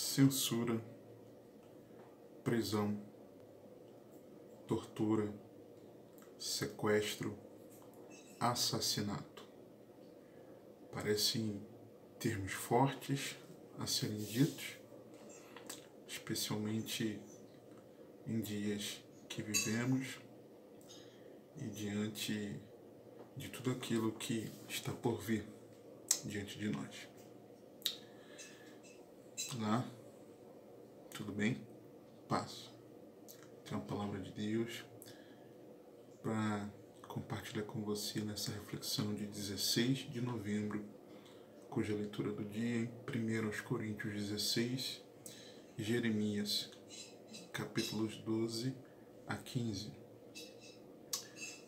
censura, prisão, tortura, sequestro, assassinato. Parecem termos fortes a serem ditos, especialmente em dias que vivemos e diante de tudo aquilo que está por vir diante de nós. Olá, tudo bem? Paz. Tenho uma palavra de Deus para compartilhar com você nessa reflexão de 16 de novembro, cuja leitura do dia em 1 Coríntios 16 e Jeremias, capítulos 12 a 15.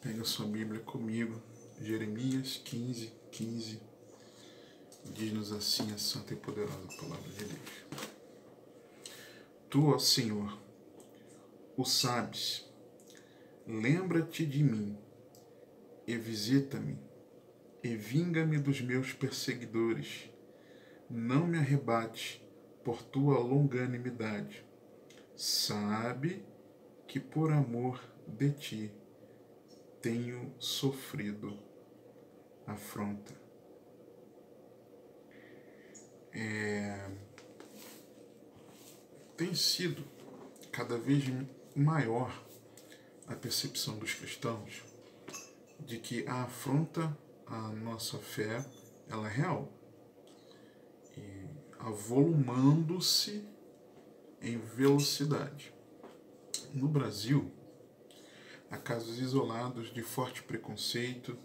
Pega sua Bíblia comigo, Jeremias 15. Diz-nos assim a santa e poderosa palavra de Deus. Tu, ó Senhor, o sabes, lembra-te de mim, e visita-me, e vinga-me dos meus perseguidores. Não me arrebate por tua longanimidade. Sabe que por amor de ti tenho sofrido afronta. Tem sido cada vez maior a percepção dos cristãos de que a afronta à nossa fé ela é real e avolumando-se em velocidade. No Brasil, há casos isolados de forte preconceito,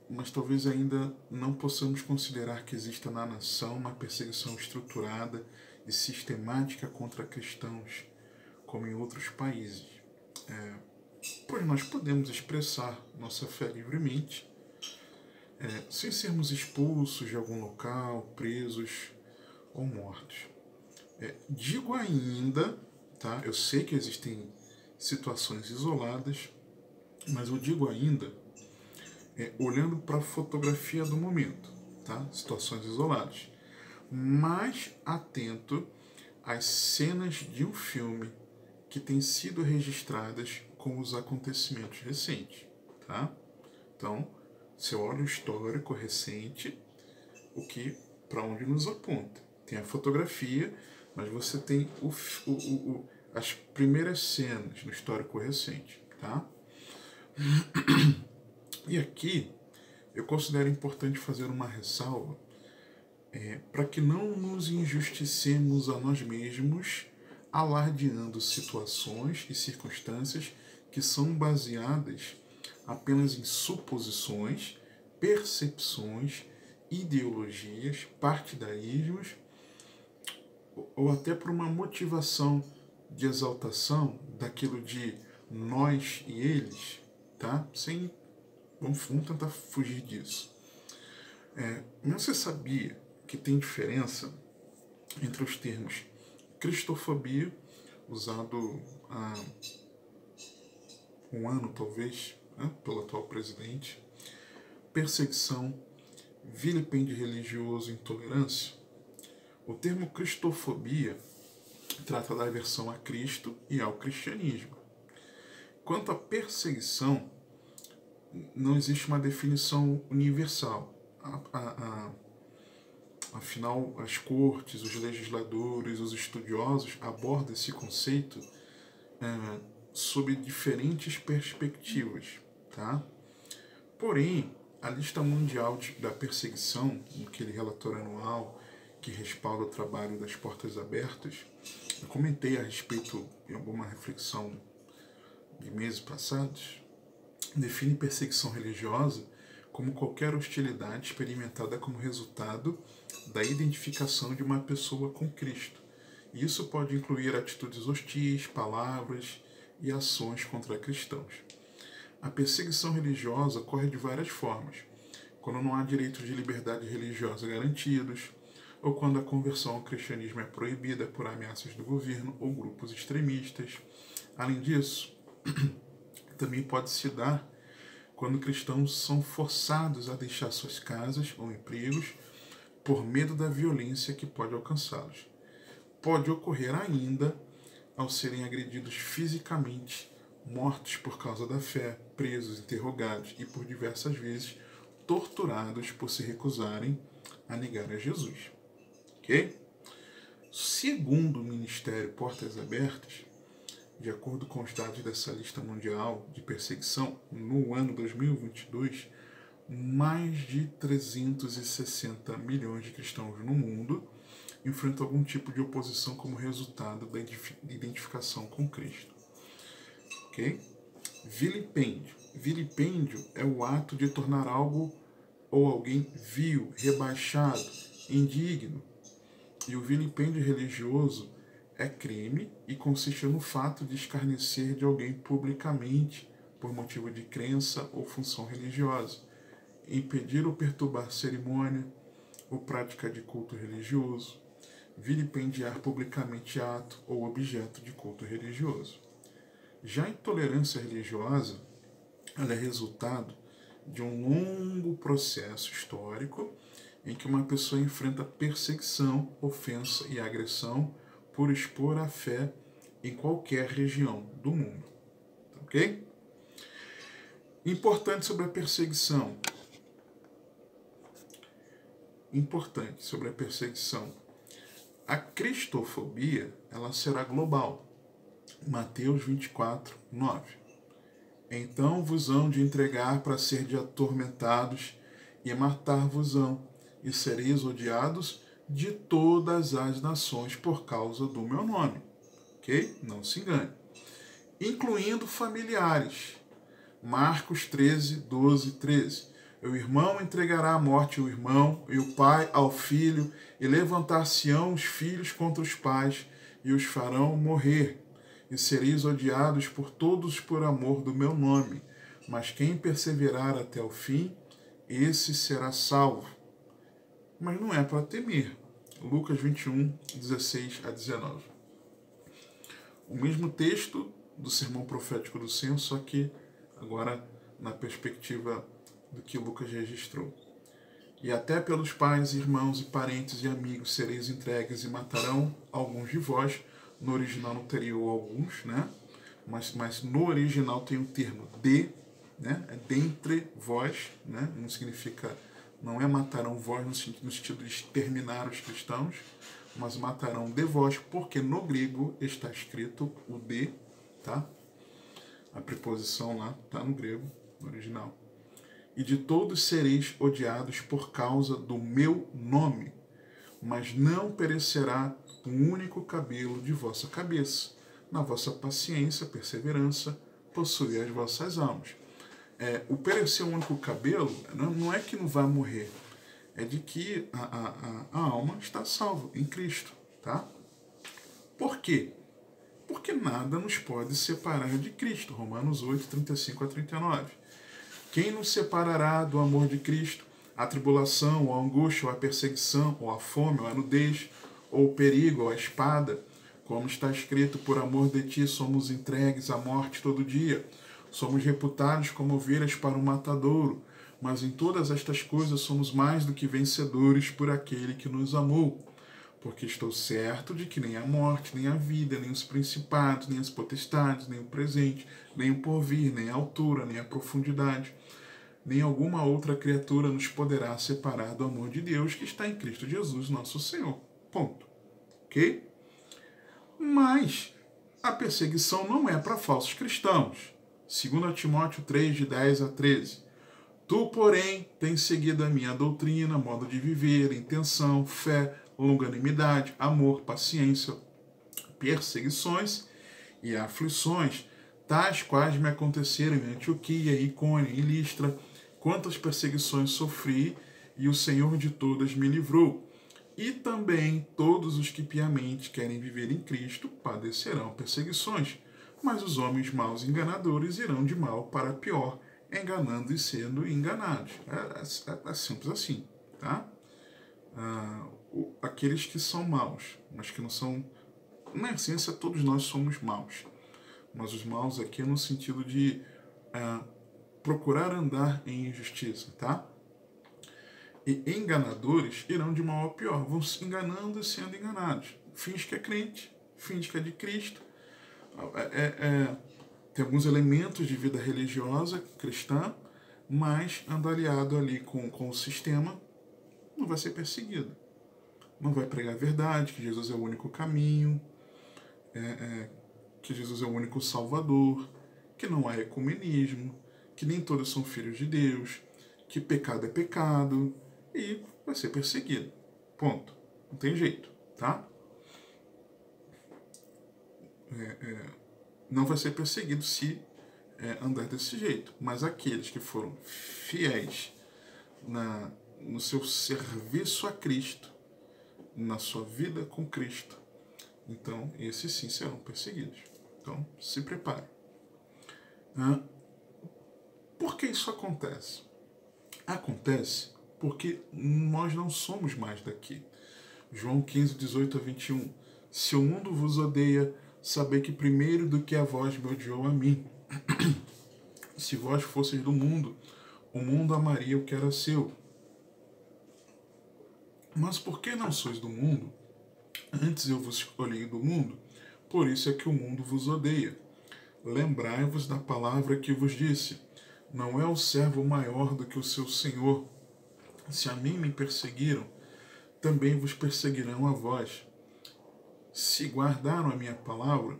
mas talvez ainda não possamos considerar que exista na nação uma perseguição estruturada e sistemática contra cristãos, como em outros países. Pois nós podemos expressar nossa fé livremente, sem sermos expulsos de algum local, presos ou mortos. Digo ainda, tá? Eu sei que existem situações isoladas, mas eu digo ainda olhando para a fotografia do momento, tá? Situações isoladas, mas atento às cenas de um filme que tem sido registradas com os acontecimentos recentes, tá? Então, você olha o histórico recente, o que para onde nos aponta. Tem a fotografia, mas você tem as primeiras cenas no histórico recente, tá? E aqui eu considero importante fazer uma ressalva para que não nos injusticemos a nós mesmos alardeando situações e circunstâncias que são baseadas apenas em suposições, percepções, ideologias, partidarismos ou até por uma motivação de exaltação daquilo de nós e eles, tá? Vamos tentar fugir disso. Mas você sabia que tem diferença entre os termos cristofobia, usado há um ano talvez, pelo atual presidente, perseguição, vilipêndio religioso, intolerância? O termo cristofobia trata da aversão a Cristo e ao cristianismo. Quanto à perseguição, não existe uma definição universal. Afinal, as cortes, os legisladores, os estudiosos abordam esse conceito sob diferentes perspectivas, tá? Porém, a lista mundial da perseguição, naquele relatório anual que respalda o trabalho das Portas Abertas, eu comentei a respeito em alguma reflexão de meses passados, define perseguição religiosa como qualquer hostilidade experimentada como resultado da identificação de uma pessoa com Cristo. E isso pode incluir atitudes hostis, palavras e ações contra cristãos. A perseguição religiosa ocorre de várias formas, quando não há direitos de liberdade religiosa garantidos, ou quando a conversão ao cristianismo é proibida por ameaças do governo ou grupos extremistas. Além disso, também pode se dar quando cristãos são forçados a deixar suas casas ou empregos por medo da violência que pode alcançá-los. pode ocorrer ainda ao serem agredidos fisicamente, mortos por causa da fé, presos, interrogados e por diversas vezes torturados por se recusarem a negar a Jesus. Ok? Segundo o Ministério Portas Abertas, de acordo com os dados dessa lista mundial de perseguição, no ano 2022, mais de 360 milhões de cristãos no mundo enfrentam algum tipo de oposição como resultado da identificação com Cristo. Ok? Vilipêndio. Vilipêndio é o ato de tornar algo ou alguém vil, rebaixado, indigno. E o vilipêndio religioso é crime e consiste no fato de escarnecer de alguém publicamente por motivo de crença ou função religiosa, impedir ou perturbar cerimônia ou prática de culto religioso, vilipendiar publicamente ato ou objeto de culto religioso. Já a intolerância religiosa, ela é resultado de um longo processo histórico em que uma pessoa enfrenta perseguição, ofensa e agressão por expor a fé em qualquer região do mundo. Ok? Importante sobre a perseguição. A cristofobia, ela será global. Mateus 24, 9. Então vos hão de entregar para ser de atormentados e matar-vos-ão, e sereis odiados de todas as nações por causa do meu nome. Ok? Não se engane. Incluindo familiares. Marcos 13, 12, 13. O irmão entregará à morte o irmão, e o pai ao filho, e levantar-se-ão os filhos contra os pais, e os farão morrer. E sereis odiados por todos por amor do meu nome. Mas quem perseverar até o fim, esse será salvo. Mas não é para temer. Lucas 21, 16 a 19. O mesmo texto do sermão profético do censo, só que agora na perspectiva do que Lucas registrou. E até pelos pais, irmãos e parentes e amigos sereis entregues e matarão alguns de vós. No original não teria o alguns, né? Mas no original tem o termo de, né? É dentre vós, né? Não significa, não é matarão vós no sentido de exterminar os cristãos, mas matarão de vós, porque no grego está escrito o de, tá? A preposição lá está no grego, no original. E de todos sereis odiados por causa do meu nome, mas não perecerá um único cabelo de vossa cabeça. Na vossa paciência, perseverança, possui as vossas almas. O perecer um único cabelo não é que não vai morrer, é de que a alma está salva em Cristo, tá? Por quê? Porque nada nos pode separar de Cristo. Romanos 8, 35 a 39. Quem nos separará do amor de Cristo? A tribulação, ou a angústia, ou a perseguição, ou a fome, ou a nudez, ou o perigo, ou a espada? Como está escrito, por amor de ti somos entregues à morte todo dia. Somos reputados como ovelhas para o matadouro. Mas em todas estas coisas somos mais do que vencedores por aquele que nos amou. Porque estou certo de que nem a morte, nem a vida, nem os principados, nem as potestades, nem o presente, nem o porvir, nem a altura, nem a profundidade, nem alguma outra criatura nos poderá separar do amor de Deus que está em Cristo Jesus, nosso Senhor. Ponto. Ok? Mas a perseguição não é para falsos cristãos. 2 Timóteo 3, de 10 a 13. Tu, porém, tens seguido a minha doutrina, modo de viver, intenção, fé, longanimidade, amor, paciência, perseguições e aflições, tais quais me aconteceram em Antioquia, Icônio e Listra, quantas perseguições sofri, e o Senhor de todas me livrou. E também todos os que piamente querem viver em Cristo padecerão perseguições, mas os homens maus e enganadores irão de mal para pior, enganando e sendo enganados. É simples assim, tá? Aqueles que são maus, mas que não são... Na essência, todos nós somos maus. Mas os maus aqui é no sentido de procurar andar em injustiça, tá? E enganadores irão de mal a pior, vão se enganando e sendo enganados. finge que é crente, finge que é de Cristo. Tem alguns elementos de vida religiosa cristã, mas anda aliado ali com o sistema, não vai ser perseguido. Não vai pregar a verdade, que Jesus é o único caminho, que Jesus é o único salvador, que não há ecumenismo, que nem todos são filhos de Deus, que pecado é pecado, e vai ser perseguido. Ponto. Não tem jeito, tá? Não vai ser perseguido se andar desse jeito. Mas aqueles que foram fiéis no seu serviço a Cristo, na sua vida com Cristo, então esses sim serão perseguidos. Então se prepare. Por que isso acontece? Acontece porque nós não somos mais daqui. João 15, 18 a 21. Se o mundo vos odeia, sabei que primeiro do que a vós me odiou a mim. Se vós fosseis do mundo, o mundo amaria o que era seu. Mas por que não sois do mundo? Antes eu vos escolhi do mundo, por isso é que o mundo vos odeia. Lembrai-vos da palavra que vos disse: não é o servo maior do que o seu senhor. Se a mim me perseguiram, também vos perseguirão a vós. Se guardaram a minha palavra,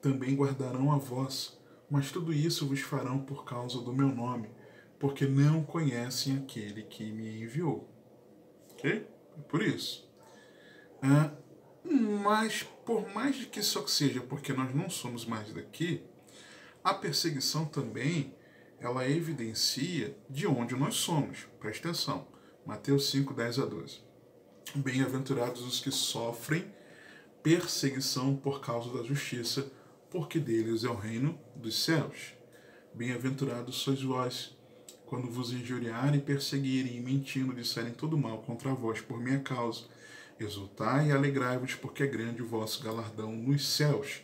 também guardarão a vós. Mas tudo isso vos farão por causa do meu nome, porque não conhecem aquele que me enviou. Ok? Por isso. Mas, por mais que isso seja porque nós não somos mais daqui, a perseguição também, ela evidencia de onde nós somos. Presta atenção. Mateus 5, 10 a 12. Bem-aventurados os que sofrem perseguição por causa da justiça, porque deles é o reino dos céus. Bem-aventurados sois vós, quando vos injuriarem, perseguirem e mentindo disserem todo mal contra vós por minha causa. Exultai e alegrai-vos, porque é grande o vosso galardão nos céus,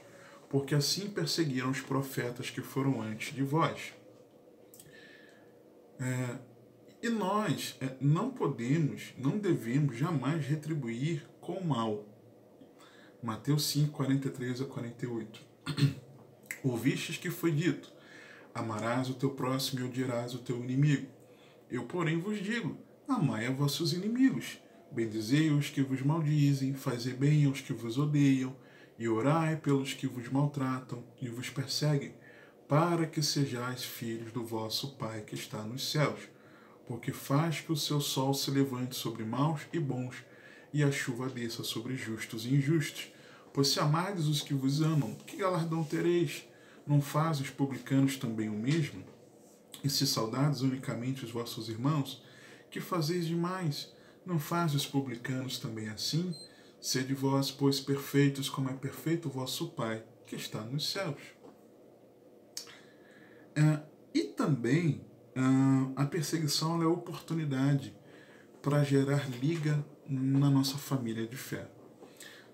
porque assim perseguiram os profetas que foram antes de vós. E nós não podemos, não devemos jamais retribuir com o mal. Mateus 5, 43 a 48. Ouvistes que foi dito: amarás o teu próximo e odiarás o teu inimigo. Eu, porém, vos digo: amai a vossos inimigos, bendizei os que vos maldizem, fazei bem aos que vos odeiam, e orai pelos que vos maltratam e vos perseguem, para que sejais filhos do vosso Pai que está nos céus, porque faz que o seu sol se levante sobre maus e bons, e a chuva desça sobre justos e injustos. Pois se amardes os que vos amam, que galardão tereis? Não fazem os publicanos também o mesmo? E se saudades unicamente os vossos irmãos, que fazeis demais? Não fazem os publicanos também assim? Sede vós, pois, perfeitos, como é perfeito o vosso Pai, que está nos céus. E também a perseguição é oportunidade para gerar liga na nossa família de fé.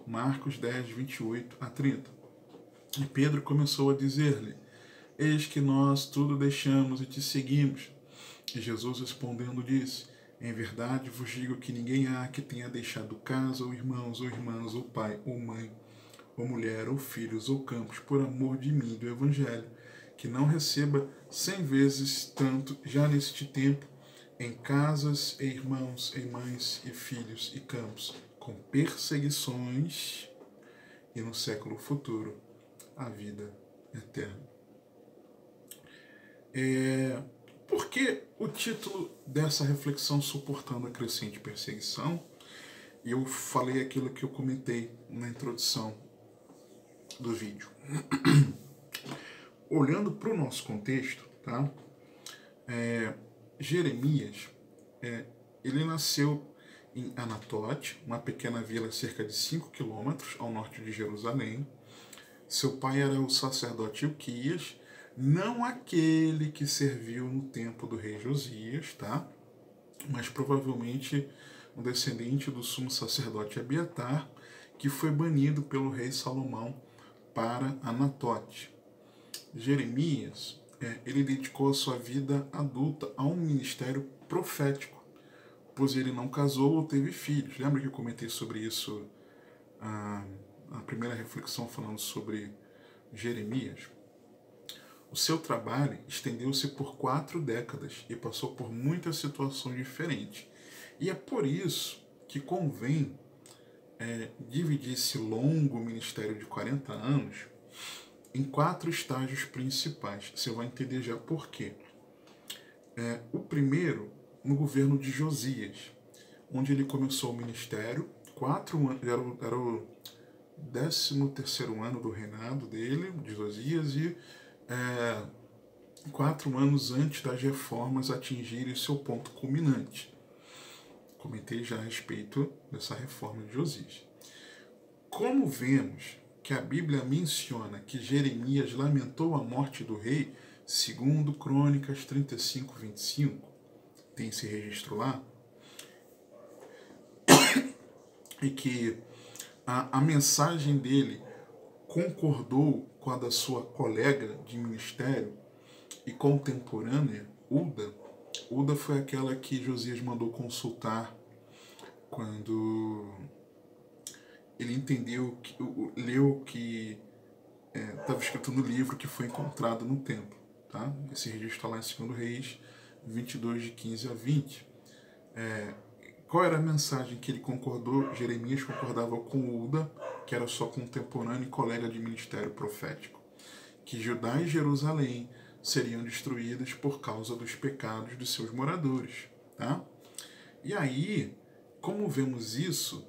Marcos 10, 28 a 30. E Pedro começou a dizer-lhe: eis que nós tudo deixamos e te seguimos. E Jesus respondendo disse: em verdade vos digo que ninguém há que tenha deixado casa, ou irmãos, ou irmãs, ou pai, ou mãe, ou mulher, ou filhos, ou campos, por amor de mim e do Evangelho, que não receba 100 vezes tanto já neste tempo, em casas, e irmãos, e mães, e filhos, e campos, com perseguições, e no século futuro a vida eterna. Por que o título dessa reflexão, suportando a crescente perseguição? E eu falei aquilo que eu comentei na introdução do vídeo. Olhando para o nosso contexto, tá? Jeremias, ele nasceu em Anatote, uma pequena vila cerca de 5 quilômetros ao norte de Jerusalém. Seu pai era o sacerdote Ilquias, não aquele que serviu no tempo do rei Josias, tá? Mas provavelmente um descendente do sumo sacerdote Abiatar, que foi banido pelo rei Salomão para Anatote. Jeremias, ele dedicou a sua vida adulta a um ministério profético, pois ele não casou ou teve filhos. Lembra que eu comentei sobre isso a primeira reflexão falando sobre Jeremias, o seu trabalho estendeu-se por 4 décadas e passou por muitas situações diferentes. E é por isso que convém dividir esse longo ministério de 40 anos em 4 estágios principais. Você vai entender já por quê. O primeiro, no governo de Josias, onde ele começou o ministério, 4 anos, era o 13º ano do reinado dele, de Josias, e 4 anos antes das reformas atingirem seu ponto culminante. Comentei já a respeito dessa reforma de Josias. Como vemos que a Bíblia menciona que Jeremias lamentou a morte do rei, segundo Crônicas 35, 25, tem esse registro lá, e que a mensagem dele concordou com a da sua colega de ministério e contemporânea, Ulda. Ulda foi aquela que Josias mandou consultar quando ele entendeu, leu que estava escrito no livro que foi encontrado no templo. Tá? Esse registro está lá em 2 Reis 22, de 15 a 20. Qual era a mensagem que ele concordou? Jeremias concordava com Ulda, que era sua contemporânea e colega de ministério profético, que Judá e Jerusalém seriam destruídas por causa dos pecados dos seus moradores. Tá? E aí, como vemos isso,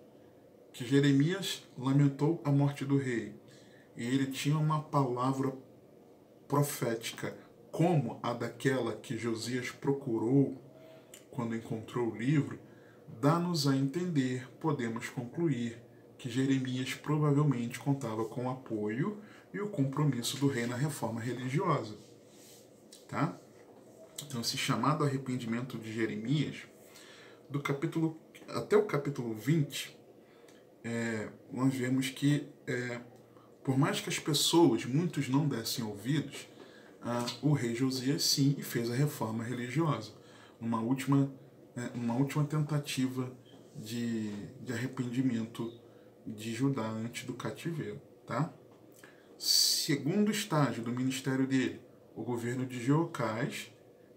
que Jeremias lamentou a morte do rei, e ele tinha uma palavra profética como a daquela que Josias procurou quando encontrou o livro, dá-nos a entender, podemos concluir, que Jeremias provavelmente contava com o apoio e o compromisso do rei na reforma religiosa. Tá? Então, esse chamado arrependimento de Jeremias, do capítulo até o capítulo 20, nós vemos que, por mais que as pessoas, muitos não dessem ouvidos, o rei Josias sim fez a reforma religiosa, numa última tentativa de arrependimento de Judá antes do cativeiro. Tá? Segundo estágio do ministério dele, o governo de Jeocás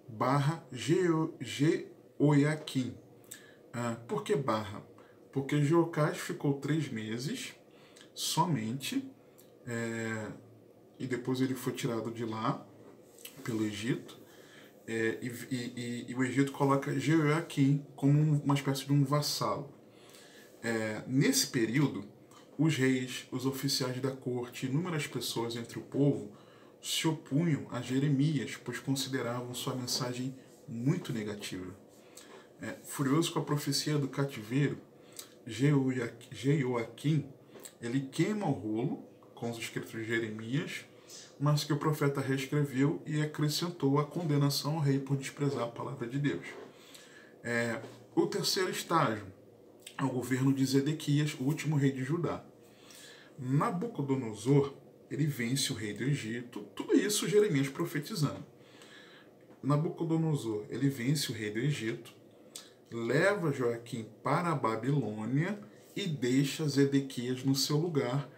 barra Jeoiaquim. Por que barra? Porque Jeocás ficou 3 meses somente, e depois ele foi tirado de lá pelo Egito, e o Egito coloca Jeoiaquim como uma espécie de um vassalo. Nesse período, os reis, os oficiais da corte e inúmeras pessoas entre o povo se opunham a Jeremias, pois consideravam sua mensagem muito negativa. Furioso com a profecia do cativeiro, Jeoiaquim, ele queima o rolo com os escritos de Jeremias, mas que o profeta reescreveu e acrescentou a condenação ao rei por desprezar a palavra de Deus. O terceiro estágio é o governo de Zedequias, o último rei de Judá. Nabucodonosor, ele vence o rei do Egito, tudo isso Jeremias profetizando. Nabucodonosor, ele vence o rei do Egito, leva Joaquim para a Babilônia e deixa Zedequias no seu lugar,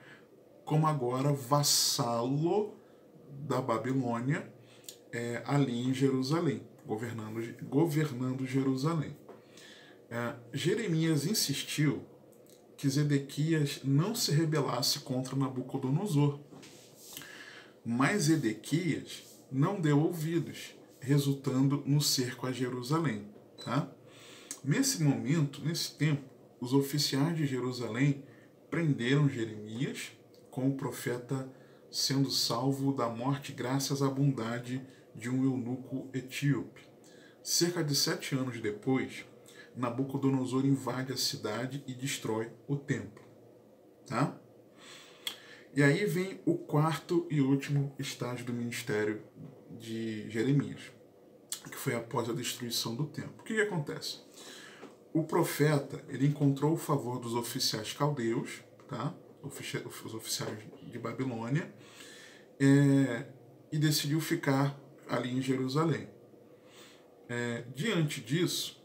como agora vassalo da Babilônia, ali em Jerusalém, governando Jerusalém. Jeremias insistiu que Zedequias não se rebelasse contra Nabucodonosor, mas Zedequias não deu ouvidos, resultando no cerco a Jerusalém. Tá? Nesse momento, nesse tempo, os oficiais de Jerusalém prenderam Jeremias, com o profeta sendo salvo da morte graças à bondade de um eunuco etíope. Cerca de 7 anos depois, Nabucodonosor invade a cidade e destrói o templo. Tá? E aí vem o quarto e último estágio do ministério de Jeremias, que foi após a destruição do templo. O que acontece? O profeta, ele encontrou o favor dos oficiais caldeus, tá? Os oficiais de Babilônia, e decidiu ficar ali em Jerusalém. Diante disso,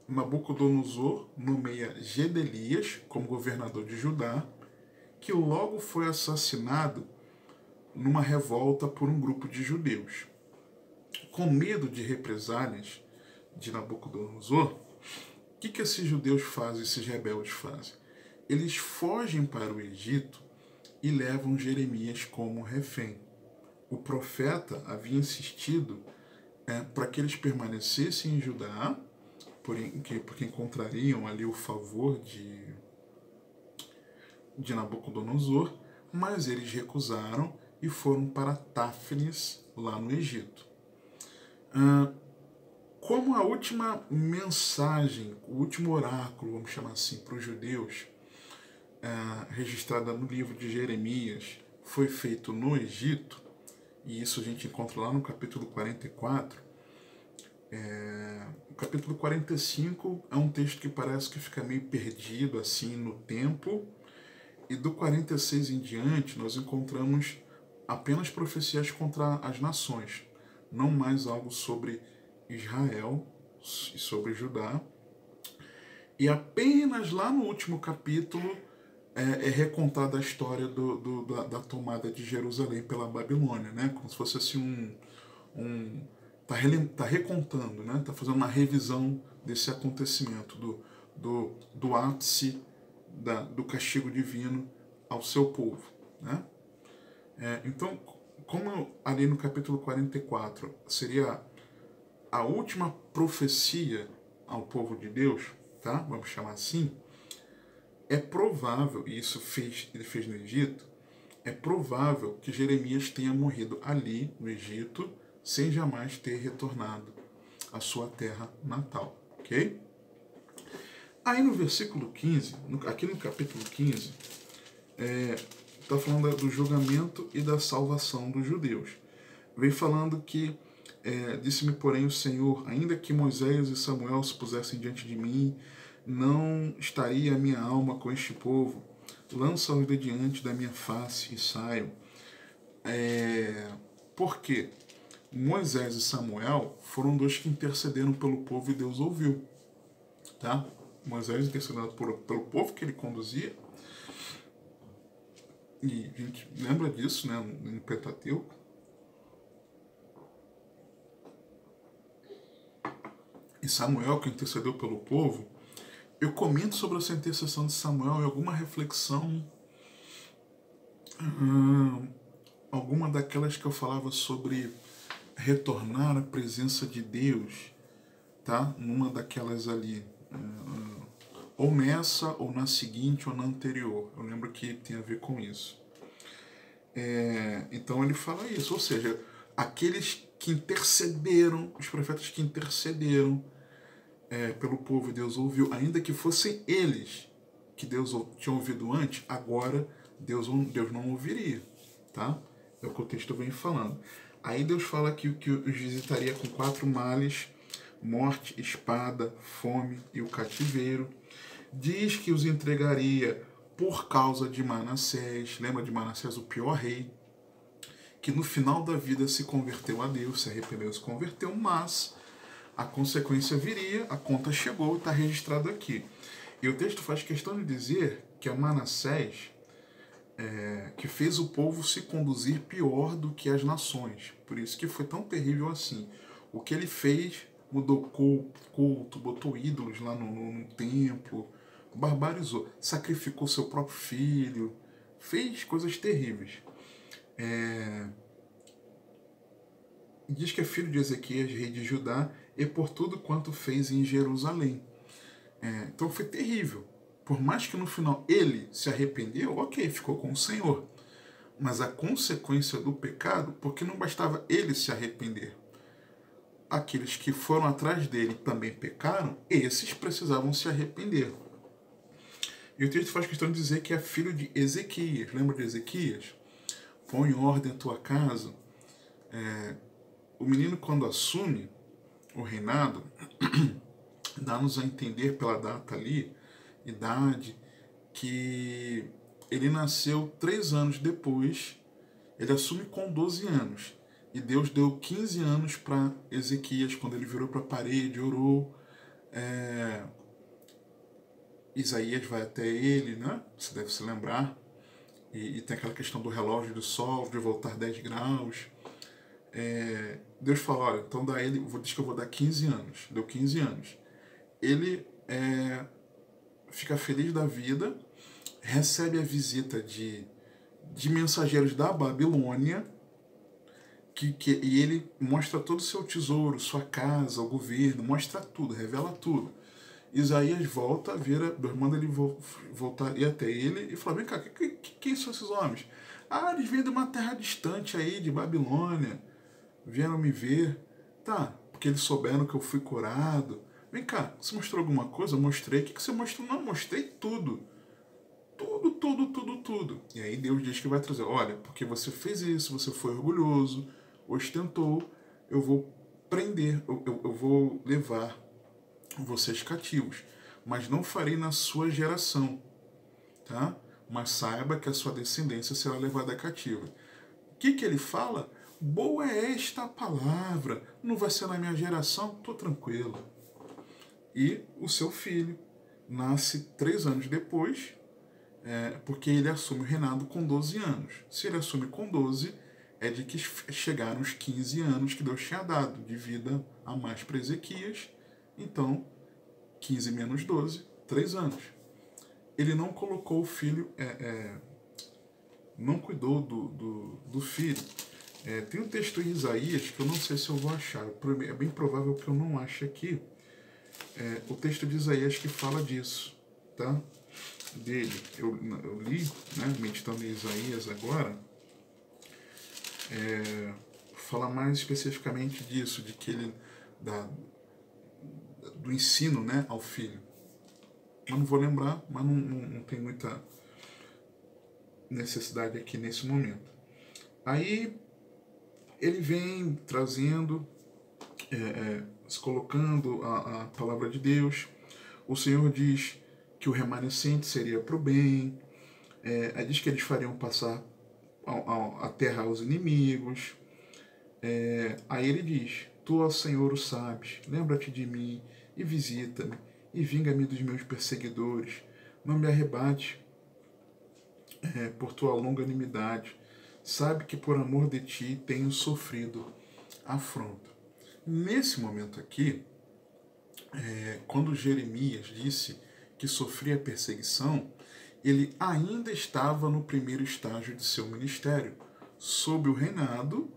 Nabucodonosor nomeia Gedelias como governador de Judá, que logo foi assassinado numa revolta por um grupo de judeus. Com medo de represálias de Nabucodonosor, o que esses judeus fazem, esses rebeldes fazem? Eles fogem para o Egito e levam Jeremias como refém. O profeta havia insistido para que eles permanecessem em Judá, porque encontrariam ali o favor de Nabucodonosor, mas eles recusaram e foram para Táfnis, lá no Egito. Como a última mensagem, o último oráculo, vamos chamar assim, para os judeus, registrada no livro de Jeremias, foi feito no Egito, e isso a gente encontra lá no capítulo 44, o capítulo 45 é um texto que parece que fica meio perdido assim no tempo, e do 46 em diante nós encontramos apenas profecias contra as nações, não mais algo sobre Israel e sobre Judá. E apenas lá no último capítulo é recontada a história da tomada de Jerusalém pela Babilônia, né? Como se fosse assim tá recontando, né? Tá fazendo uma revisão desse acontecimento, do ápice do castigo divino ao seu povo, né? Então, como ali no capítulo 44 seria a última profecia ao povo de Deus, tá? Vamos chamar assim, é provável, e isso ele fez no Egito, é provável que Jeremias tenha morrido ali no Egito sem jamais ter retornado à sua terra natal, ok? Aí no versículo 15, aqui no capítulo 15, está falando do julgamento e da salvação dos judeus. Vem falando que disse-me, porém, o Senhor, ainda que Moisés e Samuel se pusessem diante de mim, não estaria a minha alma com este povo. Lança-os de diante da minha face e saiam. Por quê? Moisés e Samuel foram dois que intercederam pelo povo e Deus ouviu. Tá? Moisés intercedendo pelo povo que ele conduzia. E a gente lembra disso, né, no Pentateuco. E Samuel, que intercedeu pelo povo. Eu comento sobre essa intercessão de Samuel e alguma reflexão, alguma daquelas que eu falava sobre retornar à presença de Deus, tá? Numa daquelas ali, ou nessa, ou na seguinte, ou na anterior. Eu lembro que tem a ver com isso. Então ele fala isso, ou seja, aqueles que intercederam, os profetas que intercederam pelo povo e Deus ouviu, ainda que fossem eles que Deus tinha ouvido antes, agora Deus não ouviria, tá? É o que o texto vem falando. Aí Deus fala que os visitaria com 4 males: morte, espada, fome e o cativeiro. Diz que os entregaria por causa de Manassés. Lembra de Manassés, o pior rei, que no final da vida se converteu a Deus, se arrependeu, se converteu, mas a consequência viria, a conta chegou, está registrado aqui. E o texto faz questão de dizer que é Manassés que fez o povo se conduzir pior do que as nações. Por isso que foi tão terrível assim. O que ele fez, mudou culto, botou ídolos lá no templo, barbarizou, sacrificou seu próprio filho, fez coisas terríveis. Diz que é filho de Ezequias, rei de Judá, e por tudo quanto fez em Jerusalém. Então foi terrível. Por mais que no final ele se arrependeu, ok, ficou com o Senhor. Mas a consequência do pecado, porque não bastava ele se arrepender. Aqueles que foram atrás dele também pecaram, esses precisavam se arrepender. E o texto faz questão de dizer que é filho de Ezequias. Lembra de Ezequias? Põe em ordem a tua casa. O menino, quando assume o reinado, dá-nos a entender pela data ali, idade, que ele nasceu 3 anos depois. Ele assume com 12 anos. E Deus deu 15 anos para Ezequias, quando ele virou para a parede, orou. Isaías vai até ele, né? Você deve se lembrar. E tem aquela questão do relógio do sol, de voltar 10 graus. Deus fala, olha, então dá ele, diz que eu vou dar 15 anos. Deu 15 anos. Ele fica feliz da vida, recebe a visita de mensageiros da Babilônia, e ele mostra todo o seu tesouro, sua casa, o governo, mostra tudo, revela tudo. Isaías volta, Deus manda ele voltar até ele e fala, vem cá, quem são esses homens? Ah, eles vêm de uma terra distante aí, de Babilônia, vieram me ver. Tá, porque eles souberam que eu fui curado. Vem cá, você mostrou alguma coisa? Eu mostrei. O que você mostrou? Não, mostrei tudo. Tudo. E aí Deus diz que vai trazer, olha, porque você fez isso, você foi orgulhoso, ostentou, eu vou prender, eu vou levar vocês cativos, mas não farei na sua geração, tá? Mas saiba que a sua descendência será levada cativa. O que ele fala? Boa é esta palavra, não vai ser na minha geração, tô tranquilo. E o seu filho nasce 3 anos depois, porque ele assume o reinado com 12 anos. Se ele assume com 12, é de que chegaram os 15 anos que Deus tinha dado de vida a mais para Ezequias. Então, 15 menos 12, 3 anos. Ele não colocou o filho, não cuidou do filho. Tem um texto em Isaías que eu não sei se eu vou achar, é bem provável que eu não ache aqui. O texto de Isaías que fala disso, tá? Dele. Eu li, né, meditando em Isaías agora, fala mais especificamente disso, de que ele do ensino, né, ao filho. Eu não vou lembrar, mas não tem muita necessidade aqui nesse momento. Aí ele vem trazendo, se colocando a palavra de Deus. O Senhor diz que o remanescente seria para o bem, diz que eles fariam passar a terra aos inimigos. Aí ele diz, tu, ó Senhor, o sabes, lembra-te de mim e visita-me, e vinga-me dos meus perseguidores, não me arrebate por tua longanimidade, sabe que por amor de ti tenho sofrido afronta. Nesse momento aqui, quando Jeremias disse que sofria perseguição, ele ainda estava no primeiro estágio de seu ministério, sob o reinado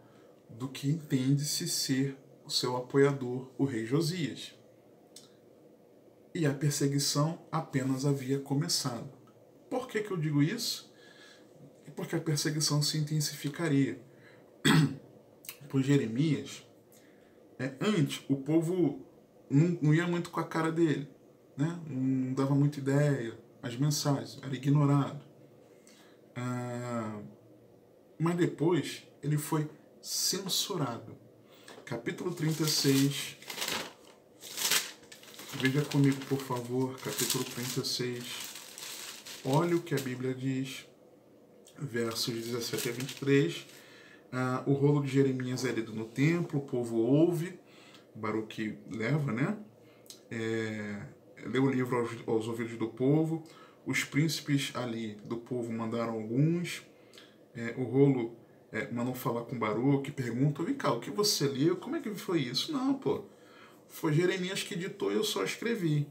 do que entende-se ser o seu apoiador, o rei Josias. E a perseguição apenas havia começado. Por que eu digo isso? Porque a perseguição se intensificaria. Por Jeremias, antes o povo não ia muito com a cara dele, né? Não dava muita ideia, as mensagens, era ignorado. Mas depois ele foi censurado. Capítulo 36, veja comigo, por favor, capítulo 36, olha o que a Bíblia diz, versos 17 a 23, o rolo de Jeremias é lido no templo, o povo ouve, Baruque leva, né? Lê o livro aos ouvidos do povo, os príncipes ali do povo mandaram alguns, o rolo mandou falar com Baruque, pergunta, vem cá, o que você leu, como é que foi isso? Não, pô, foi Jeremias que ditou e eu só escrevi.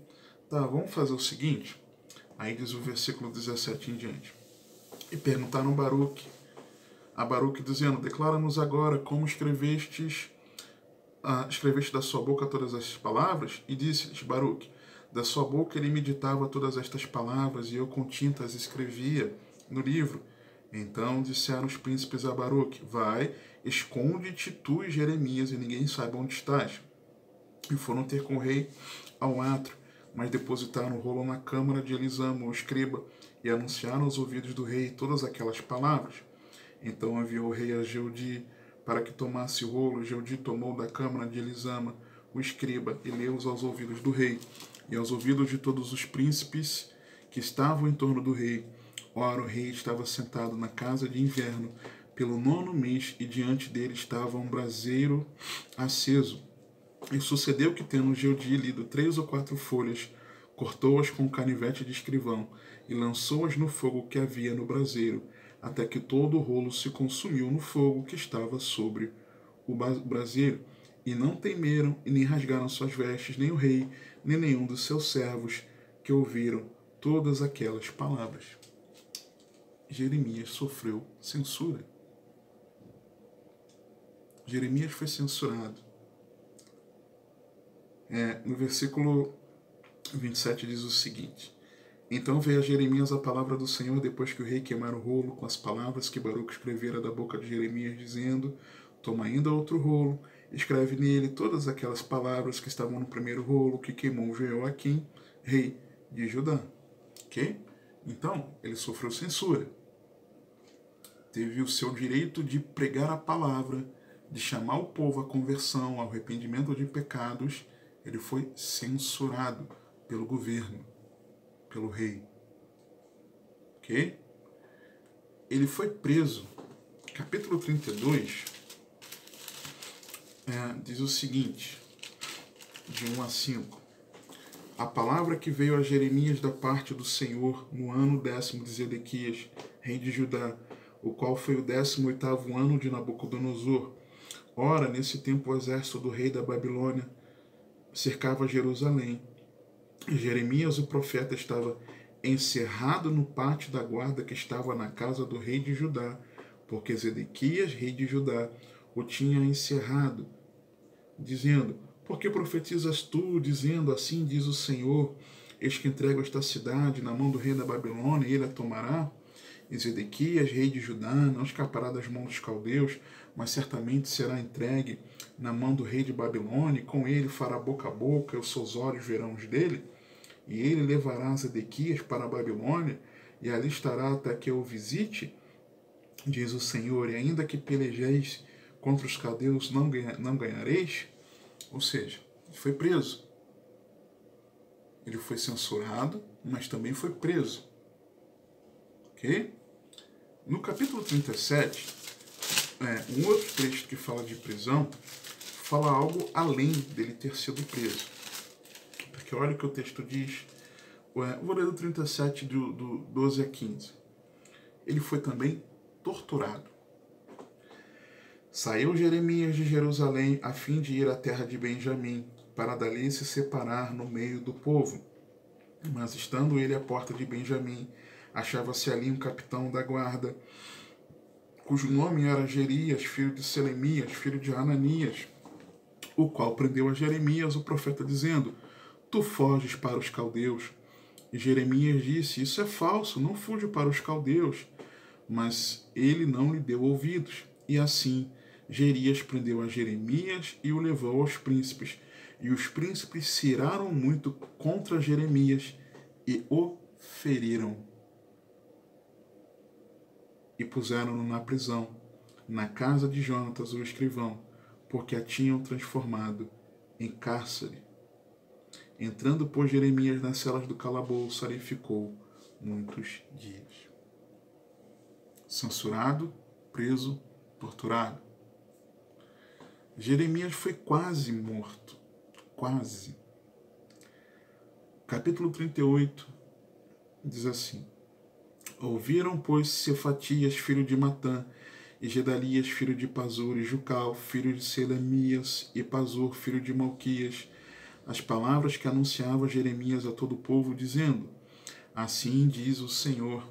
Tá, vamos fazer o seguinte, aí diz o versículo 17 em diante. E perguntaram a Baruque dizendo, declara-nos agora como escreveste da sua boca todas estas palavras, e disse-lhes Baruque, da sua boca ele meditava todas estas palavras, e eu com tinta as escrevia no livro. Então disseram os príncipes a Baruque, vai, esconde-te tu e Jeremias, e ninguém saiba onde estás. E foram ter com o rei ao átrio, mas depositaram o rolo na câmara de Elisama, o escriba, e anunciaram aos ouvidos do rei todas aquelas palavras. Então enviou o rei a Jeudi para que tomasse o rolo. Jeudi tomou da câmara de Elisama o escriba e leu-os aos ouvidos do rei e aos ouvidos de todos os príncipes que estavam em torno do rei. Ora, o rei estava sentado na casa de inverno pelo 9º mês, e diante dele estava um braseiro aceso. E sucedeu que, tendo Geodi lido 3 ou 4 folhas, cortou-as com um canivete de escrivão e lançou-as no fogo que havia no braseiro, até que todo o rolo se consumiu no fogo que estava sobre o braseiro. E não temeram e nem rasgaram suas vestes, nem o rei, nem nenhum dos seus servos, que ouviram todas aquelas palavras. Jeremias sofreu censura. Jeremias foi censurado. No versículo 27 diz o seguinte: Então veio a Jeremias a palavra do Senhor depois que o rei queimara o rolo com as palavras que Baruque escrevera da boca de Jeremias, dizendo: Toma ainda outro rolo, escreve nele todas aquelas palavras que estavam no primeiro rolo que queimou Jeoaquim, rei de Judá. Ok? Então, ele sofreu censura. Teve o seu direito de pregar a palavra, de chamar o povo à conversão, ao arrependimento de pecados. Ele foi censurado pelo governo, pelo rei. Ok? Ele foi preso. Capítulo 32 diz o seguinte, de 1 a 5. A palavra que veio a Jeremias da parte do Senhor no ano 10º de Zedequias, rei de Judá, o qual foi o 18º ano de Nabucodonosor. Ora, nesse tempo o exército do rei da Babilônia cercava Jerusalém. Jeremias, o profeta, estava encerrado no pátio da guarda que estava na casa do rei de Judá, porque Zedequias, rei de Judá, o tinha encerrado, dizendo: Por que profetizas tu, dizendo: Assim diz o Senhor, eis que entrego esta cidade na mão do rei da Babilônia, e ele a tomará? E Zedequias, rei de Judá, não escapará das mãos dos caldeus, mas certamente será entregue na mão do rei de Babilônia, e com ele fará boca a boca, e os seus olhos verão os dele. E ele levará Zedequias para a Babilônia, e ali estará até que eu o visite, diz o Senhor, e ainda que pelejeis contra os caldeus, não ganhareis. Ou seja, ele foi preso. Ele foi censurado, mas também foi preso. Ok? No capítulo 37, um outro texto que fala de prisão, fala algo além dele ter sido preso. Porque olha o que o texto diz. Vou ler do 37, do 12 a 15. Ele foi também torturado. Saiu Jeremias de Jerusalém a fim de ir à terra de Benjamim, para dali se separar no meio do povo. Mas estando ele à porta de Benjamim, achava-se ali um capitão da guarda, cujo nome era Jerias, filho de Selemias, filho de Ananias, o qual prendeu a Jeremias, o profeta, dizendo: Tu foges para os caldeus. E Jeremias disse: Isso é falso, não fujo para os caldeus. Mas ele não lhe deu ouvidos. E assim Jerias prendeu a Jeremias e o levou aos príncipes. E os príncipes se iraram muito contra Jeremias e o feriram. E puseram-no na prisão, na casa de Jonatas, o escrivão, porque a tinham transformado em cárcere. Entrando, pois, Jeremias nas celas do calabouço, ali ficou muitos dias. Censurado, preso, torturado. Jeremias foi quase morto. Quase. Capítulo 38 diz assim: Ouviram, pois, Cefatias, filho de Matã, e Gedalias, filho de Pazur, e Jucal, filho de Selemias, e Pazur, filho de Malquias, as palavras que anunciava Jeremias a todo o povo, dizendo: Assim diz o Senhor,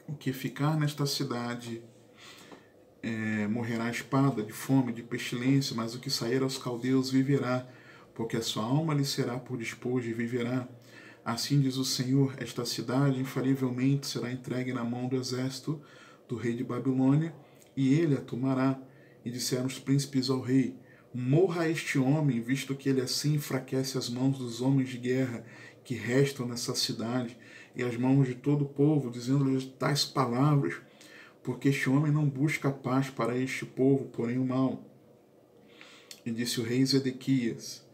o que ficar nesta cidade morrerá a espada, de fome, de pestilência, mas o que sair aos caldeus viverá, porque a sua alma lhe será por despojo e viverá. Assim diz o Senhor, esta cidade infalivelmente será entregue na mão do exército do rei de Babilônia, e ele a tomará. E disseram os príncipes ao rei: Morra este homem, visto que ele assim enfraquece as mãos dos homens de guerra que restam nessa cidade, e as mãos de todo o povo, dizendo-lhes tais palavras, porque este homem não busca a paz para este povo, porém o mal. E disse o rei Zedequias: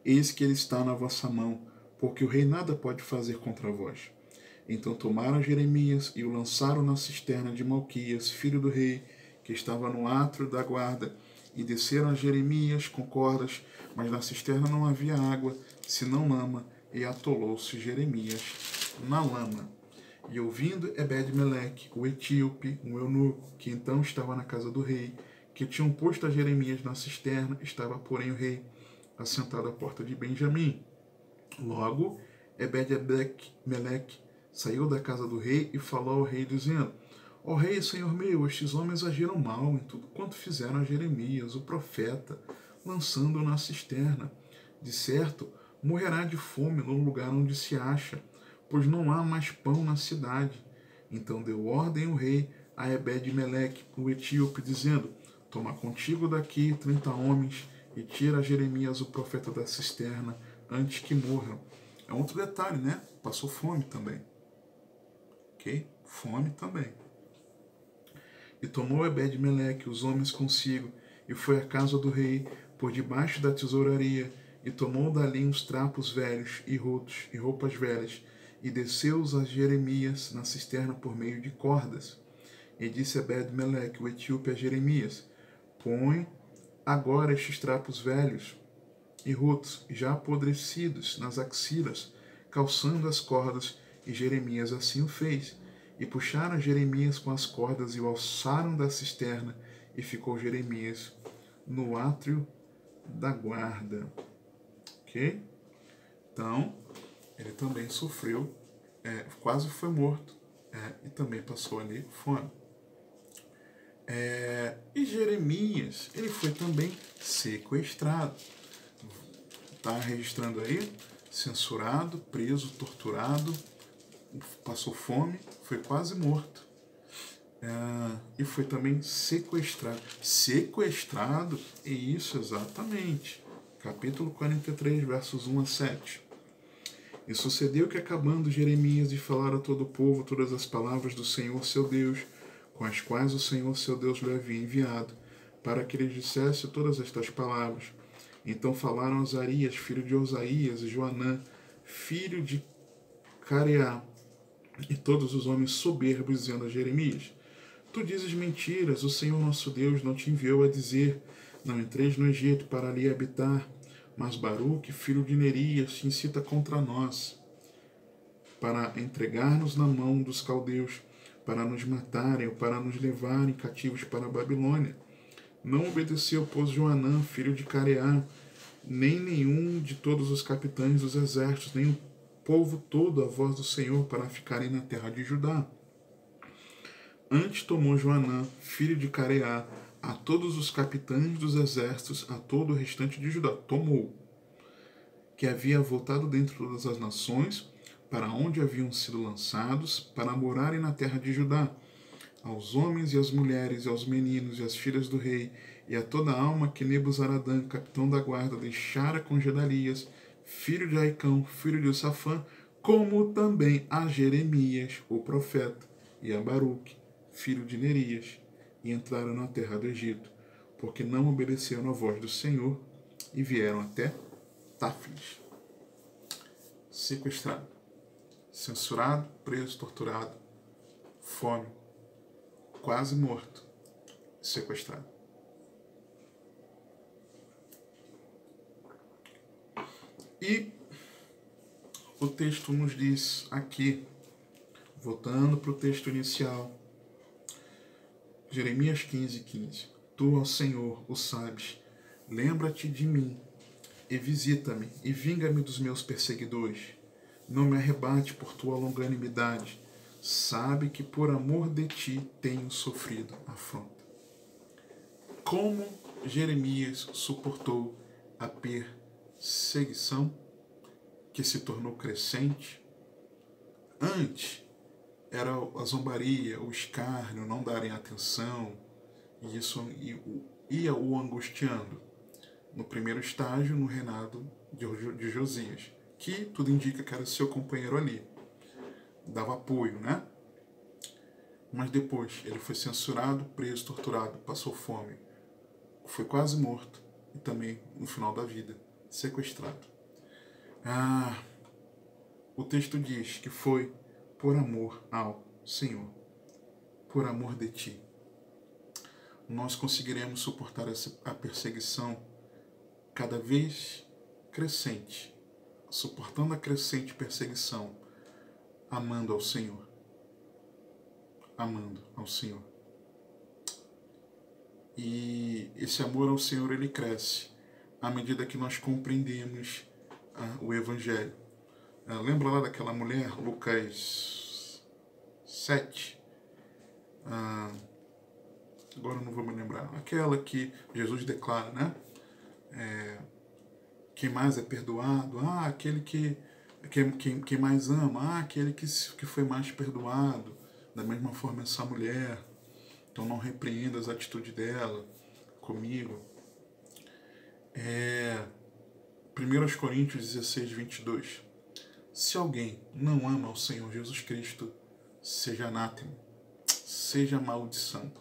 Eis que ele está na vossa mão, porque o rei nada pode fazer contra vós. Então tomaram Jeremias e o lançaram na cisterna de Malquias, filho do rei, que estava no átrio da guarda, E desceram a Jeremias com cordas, mas na cisterna não havia água, senão lama, e atolou-se Jeremias na lama. E ouvindo Ebed-Meleque, o etíope, um eunuco, que então estava na casa do rei, que tinham posto a Jeremias na cisterna, estava, porém, o rei assentado à porta de Benjamim. Logo, Ebed-Meleque saiu da casa do rei e falou ao rei, dizendo: Ó rei, senhor meu, estes homens agiram mal em tudo quanto fizeram a Jeremias, o profeta, lançando-o na cisterna. De certo, morrerá de fome no lugar onde se acha, pois não há mais pão na cidade. Então deu ordem o rei a Ebed-Meleque, o etíope, dizendo: Toma contigo daqui 30 homens e tira Jeremias, o profeta, da cisterna, antes que morram. É outro detalhe, né? Passou fome também. Ok? Fome também. E tomou Ebed-Meleque os homens consigo, e foi à casa do rei, por debaixo da tesouraria, e tomou dali uns trapos velhos e rotos, e roupas velhas, e desceu-os a Jeremias na cisterna por meio de cordas. E disse Ebed-Meleque, o etíope, a Jeremias: Põe agora estes trapos velhos e rotos, já apodrecidos nas axilas, calçando as cordas, e Jeremias assim o fez. E puxaram Jeremias com as cordas e o alçaram da cisterna, e ficou Jeremias no átrio da guarda. Ok? Então, ele também sofreu, quase foi morto, e também passou ali fome. E Jeremias, ele foi também sequestrado. Está registrando aí? Censurado, preso, torturado, passou fome, foi quase morto. E foi também sequestrado. Sequestrado, e isso exatamente. Capítulo 43, versos 1 a 7. E sucedeu que, acabando Jeremias de falar a todo o povo todas as palavras do Senhor seu Deus, com as quais o Senhor seu Deus lhe havia enviado, para que lhe dissesse todas estas palavras, então falaram Azarias, filho de Osaías, e Joanã, filho de Careá, e todos os homens soberbos, dizendo a Jeremias: Tu dizes mentiras, o Senhor nosso Deus não te enviou a dizer: Não entreis no Egito para ali habitar. Mas Baruque, filho de Nerias, te incita contra nós, para entregar-nos na mão dos caldeus, para nos matarem ou para nos levarem cativos para a Babilônia. Não obedeceu, pois, Joanã, filho de Careá, nem nenhum de todos os capitães dos exércitos, nem o povo todo a voz do Senhor para ficarem na terra de Judá. Antes tomou Joanã, filho de Careá, a todos os capitães dos exércitos, a todo o restante de Judá. Tomou, que havia voltado dentre todas as nações, para onde haviam sido lançados, para morarem na terra de Judá, aos homens e às mulheres, e aos meninos e às filhas do rei, e a toda a alma que Nebuzaradã, capitão da guarda, deixara com Gedalias, filho de Aicão, filho de Safã, como também a Jeremias, o profeta, e a Baruque, filho de Nerias, e entraram na terra do Egito, porque não obedeceram à voz do Senhor, e vieram até Táflis. Sequestrado, censurado, preso, torturado, fome, quase morto, sequestrado. E o texto nos diz aqui, voltando para o texto inicial, Jeremias 15:15. Tu, ó Senhor, o sabes, lembra-te de mim, e visita-me, e vinga-me dos meus perseguidores. Não me arrebate por tua longanimidade. Sabe que por amor de ti tenho sofrido afronta. Como Jeremias suportou a perseguição que se tornou crescente? Antes era a zombaria, o escárnio, não darem atenção, e isso ia o angustiando. No primeiro estágio, no reinado de Josias, que tudo indica que era seu companheiro ali, dava apoio, né? Mas depois ele foi censurado, preso, torturado, passou fome, foi quase morto e também, no final da vida, sequestrado. O texto diz que foi por amor ao Senhor, por amor de ti. nós conseguiremos suportar a perseguição cada vez crescente, suportando a crescente perseguição, amando ao Senhor. Amando ao Senhor. E esse amor ao Senhor, ele cresce à medida que nós compreendemos o Evangelho. Lembra lá daquela mulher, Lucas 7? Agora eu não vou me lembrar. Aquela que Jesus declara, né? Quem mais é perdoado? Aquele quem mais ama? Aquele que foi mais perdoado. Da mesma forma essa mulher. Então não repreenda as atitudes dela comigo. 1 Coríntios 16, 22. Se alguém não ama ao Senhor Jesus Cristo, seja anátema, seja maldição.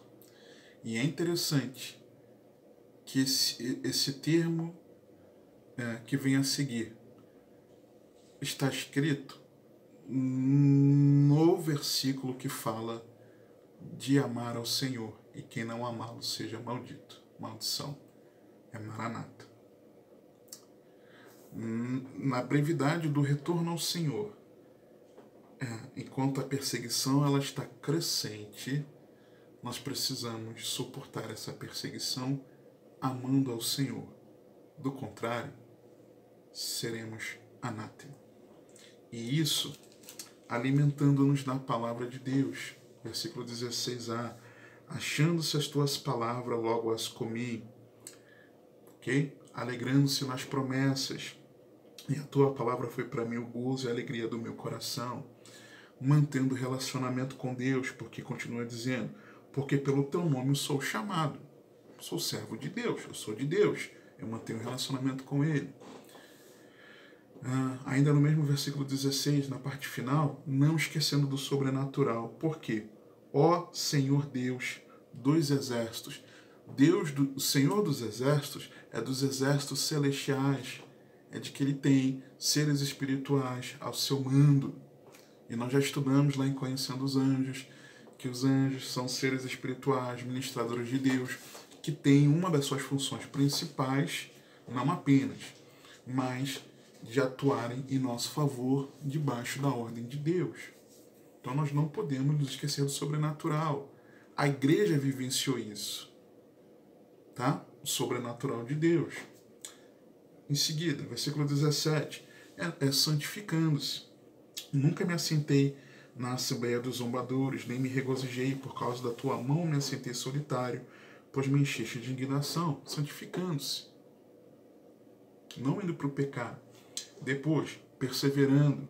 E é interessante que esse termo que vem a seguir está escrito no versículo que fala de amar ao Senhor, e quem não amá-lo seja maldito. Maldição é Maranata. Na brevidade do retorno ao Senhor, enquanto a perseguição ela está crescente, nós precisamos suportar essa perseguição amando ao Senhor. Do contrário, seremos anátema. E isso alimentando-nos da palavra de Deus. Versículo 16a. Achando-se as tuas palavras, logo as comi. Ok? Alegrando-se nas promessas. E a tua palavra foi para mim o gozo e a alegria do meu coração. Mantendo relacionamento com Deus, porque continua dizendo, porque pelo teu nome eu sou chamado. Sou servo de Deus, eu sou de Deus. Eu mantenho relacionamento com Ele. Ainda no mesmo versículo 16, na parte final, não esquecendo do sobrenatural. Por quê? Ó Senhor Deus dos exércitos. O Senhor dos exércitos é dos exércitos celestiais. É de que Ele tem seres espirituais ao seu mando. E nós já estudamos lá em Conhecendo os Anjos, que os anjos são seres espirituais, ministradores de Deus, que têm uma das suas funções principais, não apenas, mas de atuarem em nosso favor debaixo da ordem de Deus. Então nós não podemos nos esquecer do sobrenatural. A igreja vivenciou isso, tá? O sobrenatural de Deus. Em seguida, versículo 17, santificando-se. Nunca me assentei na assembleia dos zombadores, nem me regozijei por causa da tua mão, me assentei solitário, pois me encheste de indignação, santificando-se. Não indo para o pecado. Depois, perseverando,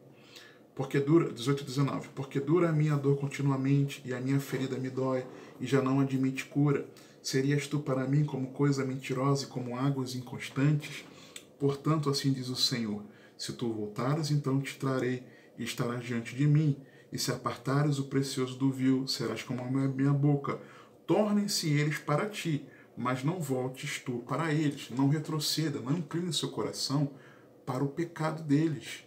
porque dura, 18 e 19, porque dura a minha dor continuamente, e a minha ferida me dói, e já não admite cura. Serias tu para mim como coisa mentirosa e como águas inconstantes? Portanto, assim diz o Senhor, se tu voltares, então te trarei, e estarás diante de mim, e se apartares o precioso do vil, serás como a minha boca. Tornem-se eles para ti, mas não voltes tu para eles. Não retroceda, não incline seu coração para o pecado deles.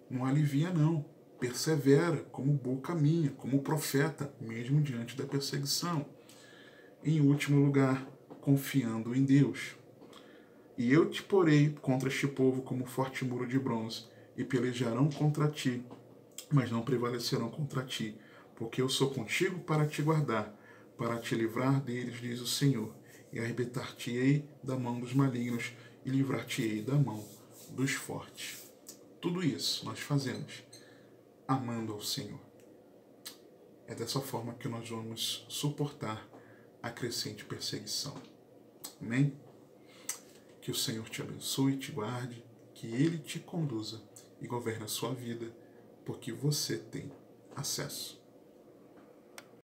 Não alivia, não. Persevera como boca minha, como profeta, mesmo diante da perseguição. Em último lugar, confiando em Deus. E eu te porei contra este povo como forte muro de bronze, e pelejarão contra ti, mas não prevalecerão contra ti, porque eu sou contigo para te guardar, para te livrar deles, diz o Senhor, e arrebatar-te-ei da mão dos malignos, e livrar-te-ei da mão dos fortes. Tudo isso nós fazemos amando ao Senhor. É dessa forma que nós vamos suportar a crescente perseguição. Amém? Que o Senhor te abençoe, te guarde, que Ele te conduza e governe a sua vida, porque você tem acesso.